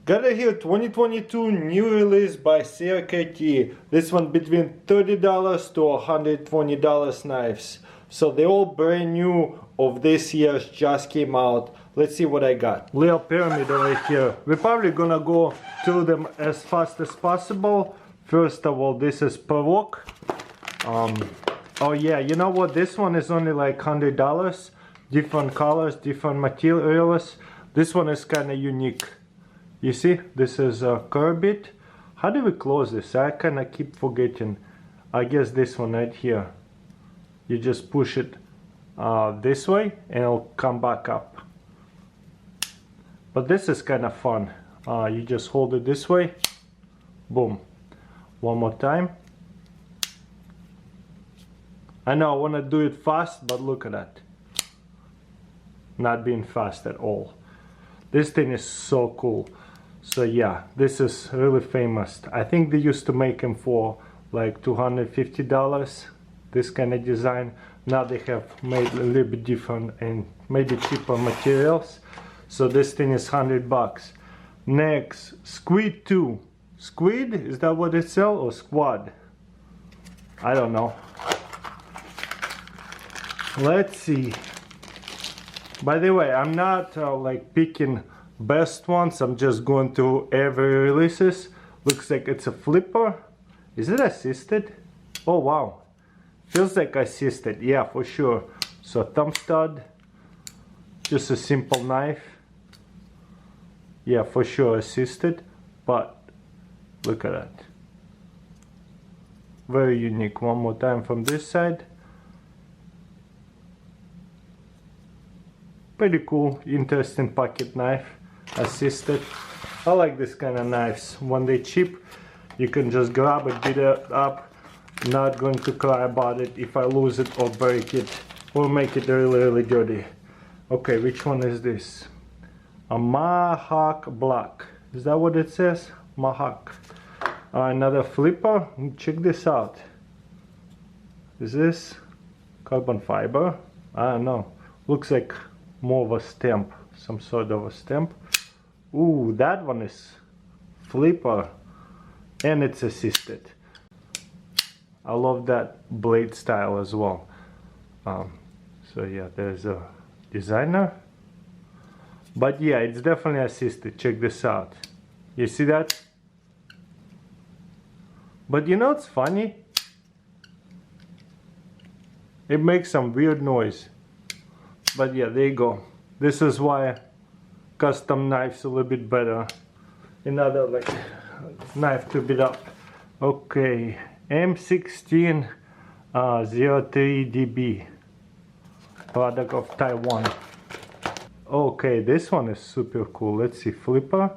Got it here, 2022 new release by CRKT. This one between $30 to $120 knives. So they all brand new of this year's just came out. Let's see what I got. Little pyramid over here. We're probably gonna go through them as fast as possible. First of all, this is per wok. Oh yeah, you know what? This one is only like $100. Different colors, different materials. This one is kind of unique. You see, this is a curve bit. How do we close this? I kind of keep forgetting. I guess this one right here. You just push it this way and it'll come back up. But this is kind of fun. You just hold it this way. Boom. One more time. I know I want to do it fast, but look at that. Not being fast at all. This thing is so cool. So yeah, this is really famous. I think they used to make them for like $250, this kind of design. Now they have made a little bit different and maybe cheaper materials. So this thing is $100. Next, Squid 2. Squid, is that what it sells, or Squad? I don't know. Let's see. By the way, I'm not like picking best ones. I'm just going through every releases. Looks like it's a flipper. Is it assisted? Oh wow, feels like assisted. Yeah, for sure. So thumb stud, just a simple knife. Yeah, for sure assisted, but look at that, very unique. One more time from this side. Pretty cool, interesting pocket knife, assisted. I like this kind of knives. When they're cheap, you can just grab it, beat it up. Not going to cry about it if I lose it or break it or make it really dirty. Okay, which one is this? A Mahawk Black. Is that what it says? Mahawk. Another flipper. Check this out. Is this carbon fiber? I don't know. Looks like more of a stamp, some sort of a stamp. Ooh, that one is flipper and it's assisted. I love that blade style as well. So yeah, there's a designer, but yeah, it's definitely assisted. Check this out. You see that? But you know it's funny? It makes some weird noise. But yeah, there you go. This is why custom knives a little bit better. Another like knife to beat up. Okay, M1602 Db, product of Taiwan. Okay, this one is super cool. Let's see, flipper.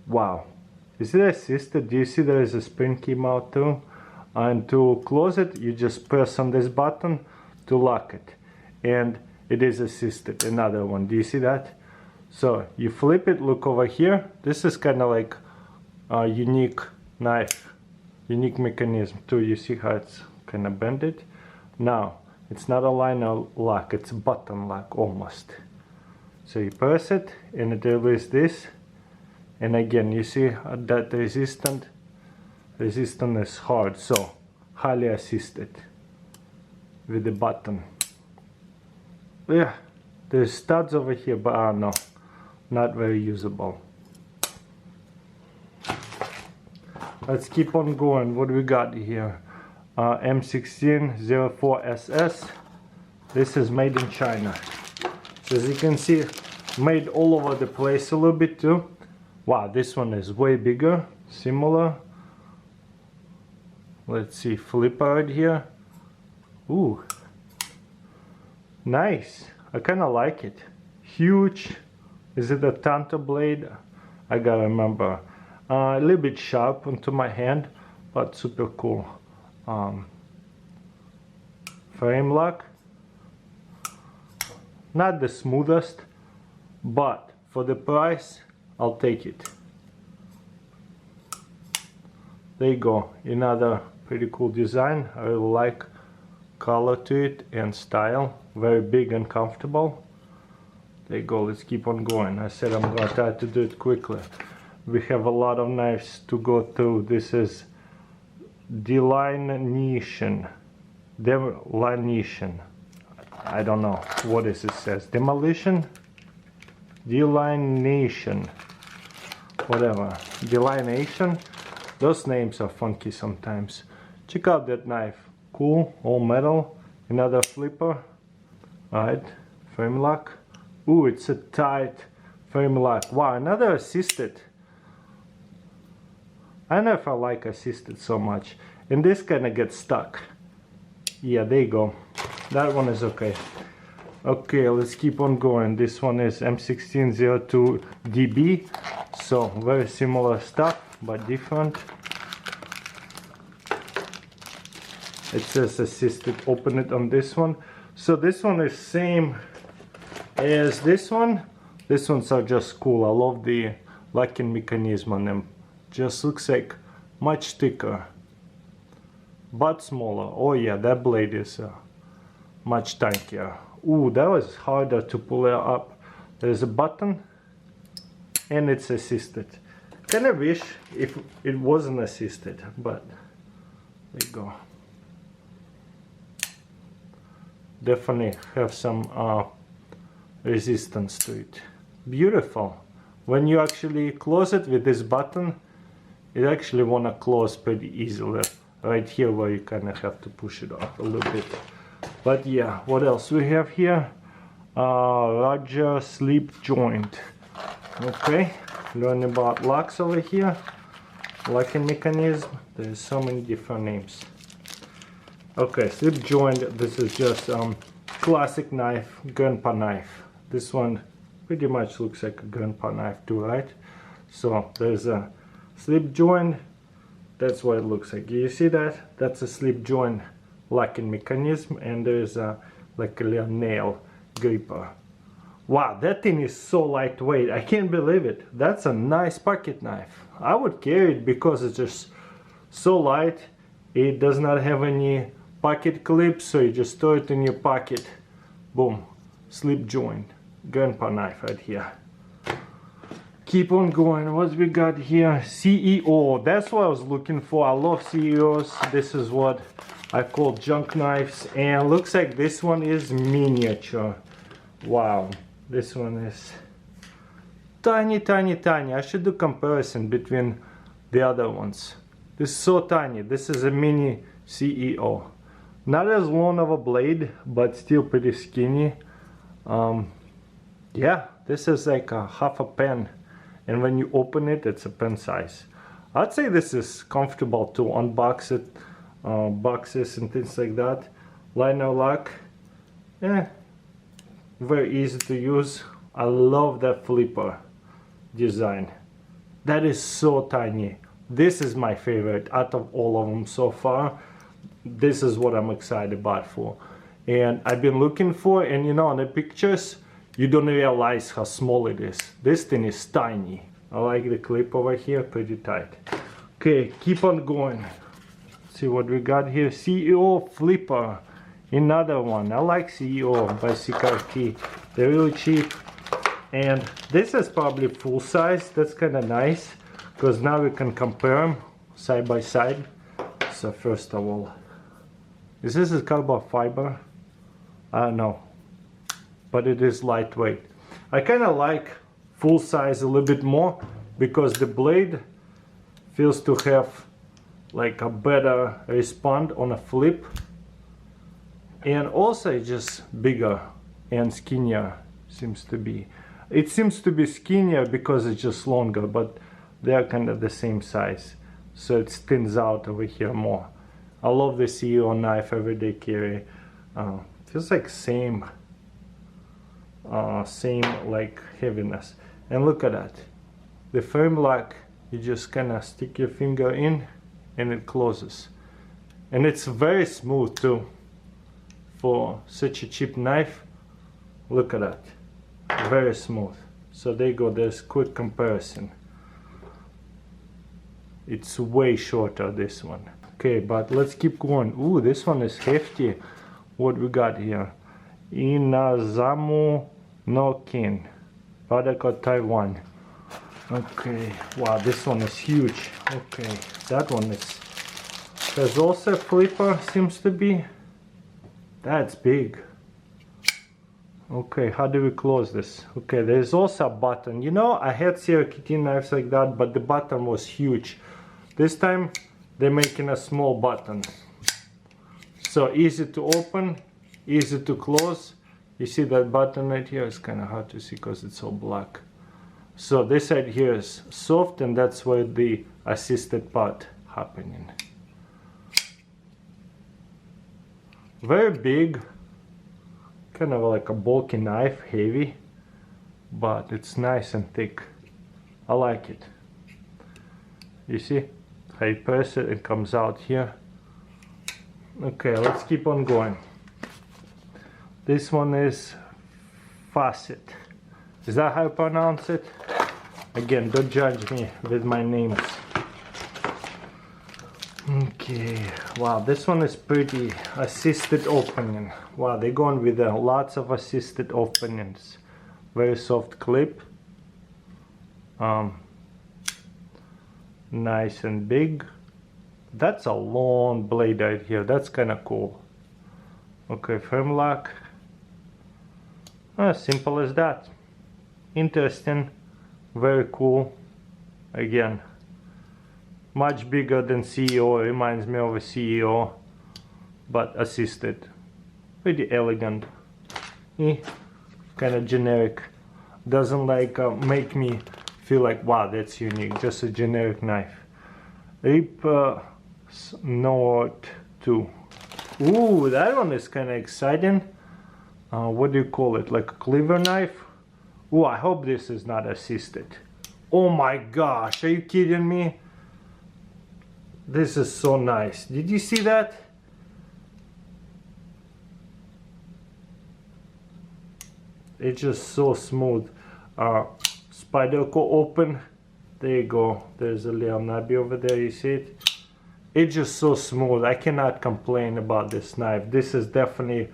Wow, is it assisted? Do you see there is a spring came out too? And to close it, you just press on this button to lock it. And it is assisted. Another one, do you see that? So you flip it, look over here. This is kind of like a unique knife, unique mechanism too. You see how it's kind of bended? Now it's not a liner lock, it's a button lock almost. So you press it and it releases this, and again you see that resistance is hard, so highly assisted with the button. Yeah, there's studs over here, but no, not very usable. Let's keep on going. What do we got here? M1604 SS. This is made in China. So as you can see, made all over the place a little bit too. Wow, this one is way bigger, similar. Let's see, flipper right here. Ooh. Nice, I kind of like it. Huge. Is it a Tanto blade? I gotta remember. A little bit sharp onto my hand, but super cool. Frame lock. Not the smoothest, but for the price, I'll take it. There you go, another pretty cool design. I really like color to it and style. Very big and comfortable. There you go, let's keep on going. I said I'm gonna try to do it quickly. We have a lot of knives to go through. This is delineation. Delineation. I don't know what is it says. Demolition? Delineation. Whatever. Delineation. Those names are funky sometimes. Check out that knife. Cool. All metal. Another flipper. Alright. Frame lock. Ooh, it's a tight frame lock. Wow, another assisted. I don't know if I like assisted so much. And this kind of gets stuck. Yeah, there you go. That one is okay. Okay, let's keep on going. This one is M1602 Db. So, very similar stuff, but different. It says assisted. Open it on this one. So this one is same as this one. These ones are just cool. I love the locking mechanism on them. Just looks like much thicker, but smaller. Oh yeah, that blade is much tankier. Ooh, that was harder to pull it up. There's a button and it's assisted. Kind of wish if it wasn't assisted, but there you go. Definitely have some resistance to it. Beautiful. When you actually close it with this button, it actually wanna close pretty easily. Right here where you kind of have to push it off a little bit. But yeah, what else we have here? Larger slip joint. Okay, learn about locks over here. Locking mechanism. There's so many different names. Okay, slip joint. This is just classic knife, grandpa knife. This one pretty much looks like a grandpa knife too, right? So there's a slip joint. That's what it looks like. You see that? That's a slip joint locking mechanism, and there's a like a little nail gripper. Wow, that thing is so lightweight. I can't believe it. That's a nice pocket knife. I would carry it because it's just so light. It does not have any pocket clips, so you just throw it in your pocket. Boom, slip joint, grandpa knife right here. Keep on going. What we got here? CEO. That's what I was looking for. I love CEOs. This is what I call junk knives, and looks like this one is miniature. Wow, this one is tiny, tiny, tiny. I should do comparison between the other ones. This is so tiny. This is a mini CEO. Not as long of a blade, but still pretty skinny. Yeah, this is like a half a pen, and when you open it, it's a pen size. I'd say this is comfortable to unbox it, boxes and things like that. Liner lock, yeah, very easy to use. I love that flipper design. That is so tiny. This is my favorite out of all of them so far. This is what I'm excited about for, and I've been looking for, and you know, on the pictures you don't realize how small it is. This thing is tiny. I like the clip over here, pretty tight. Okay, keep on going. See what we got here. CEO flipper, another one. I like CEO by CRKT. They're really cheap, and this is probably full size. That's kind of nice because now we can compare them side by side. So first of all, is this a carbon fiber? I don't know, but it is lightweight. I kind of like full size a little bit more because the blade feels to have like a better response on a flip, and also it's just bigger and skinnier. Seems to be. It seems to be skinnier because it's just longer, but they're kind of the same size, so it thins out over here more. I love the CEO knife, everyday carry. Feels like same like heaviness. And look at that, the frame lock. You just kind of stick your finger in and it closes, and it's very smooth too for such a cheap knife. Look at that, very smooth. So there you go, there's quick comparison. It's way shorter, this one. Okay, but let's keep going. Ooh, this one is hefty. What we got here? Inazamu No kin. Product of Taiwan. Okay, wow, this one is huge. Okay, that one is. There's also a flipper, seems to be. That's big. Okay, how do we close this? Okay, there's also a button. You know, I had CRKT knives like that, but the button was huge. This time, they're making a small button. So easy to open, easy to close. You see that button right here? It's kind of hard to see because it's all black. So this side here is soft, and that's where the assisted part happening. Very big, kind of like a bulky knife, heavy, but it's nice and thick. I like it. You see, I press it, it comes out here. Okay, let's keep on going. This one is facet. Is that how you pronounce it? Again, don't judge me with my names. Okay, wow, this one is pretty. Assisted opening. Wow, they're going with lots of assisted openings. Very soft clip. Nice and big. That's a long blade right here. That's kind of cool. Okay, firm lock. Simple as that. Interesting. Very cool. Again, much bigger than CEO. Reminds me of a CEO, but assisted. Pretty elegant. Kind of generic. Doesn't like make me feel like, wow, that's unique. Just a generic knife. Rip Note 2. Ooh, that one is kind of exciting. What do you call it? Like a cleaver knife? Ooh, I hope this is not assisted. Oh my gosh, are you kidding me? This is so nice. Did you see that? It's just so smooth. Spider core open. There you go. There's a little nubby over there. You see it? It's just so smooth. I cannot complain about this knife. This is definitely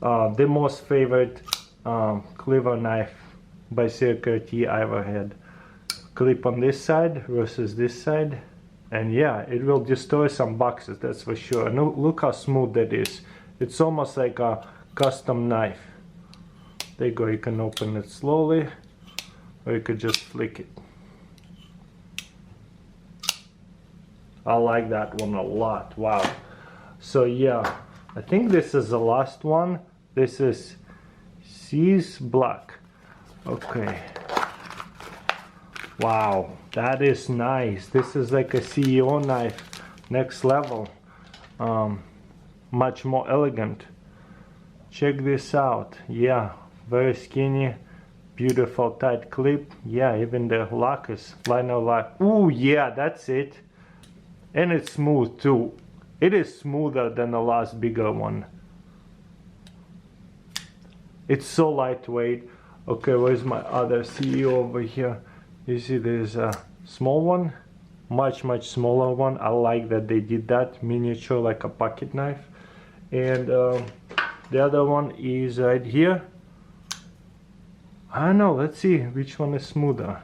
the most favorite cleaver knife by CRKT I ever had. Clip on this side versus this side, and yeah, it will destroy some boxes, that's for sure. And look how smooth that is. It's almost like a custom knife. There you go. You can open it slowly, or you could just flick it. I like that one a lot. Wow. So yeah, I think this is the last one. This is Seas Black. Okay. Wow, that is nice. This is like a CEO knife, next level. Much more elegant. Check this out. Yeah, very skinny, beautiful tight clip. Yeah, even the lock is liner lock. Ooh, yeah, that's it. And it's smooth too. It is smoother than the last bigger one. It's so lightweight. Okay, where's my other CEO over here? You see there's a small one, much smaller one. I like that they did that, miniature, like a pocket knife. And the other one is right here. I don't know, let's see which one is smoother.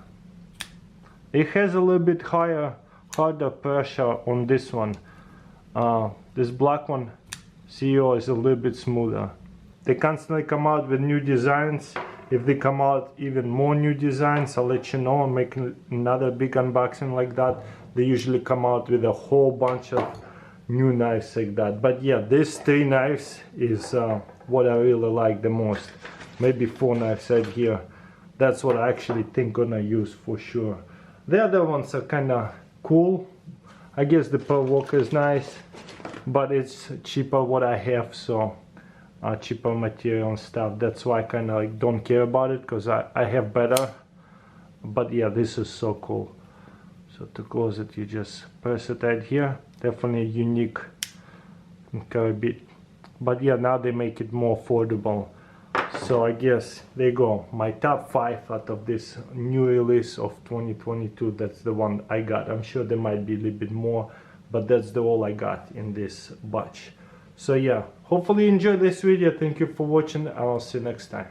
It has a little bit harder pressure on this one. This black one, CEO, is a little bit smoother. They constantly come out with new designs. If they come out even more new designs, I'll let you know. I'm making another big unboxing like that. They usually come out with a whole bunch of new knives like that. But yeah, these 3 knives is what I really like the most. Maybe 4 knives right here. That's what I actually think gonna use for sure. The other ones are kind of cool. I guess the pearl walker is nice, but it's cheaper what I have, so cheaper material and stuff. That's why I kind of like don't care about it, because I have better. But yeah, this is so cool. So to close it, you just press it right here. Definitely unique carabit. But yeah, now they make it more affordable. So I guess there you go, my top 5 out of this new release of 2022. That's the one I got. I'm sure there might be a little bit more, but that's the all I got in this batch. So yeah, hopefully you enjoyed this video. Thank you for watching. I'll see you next time.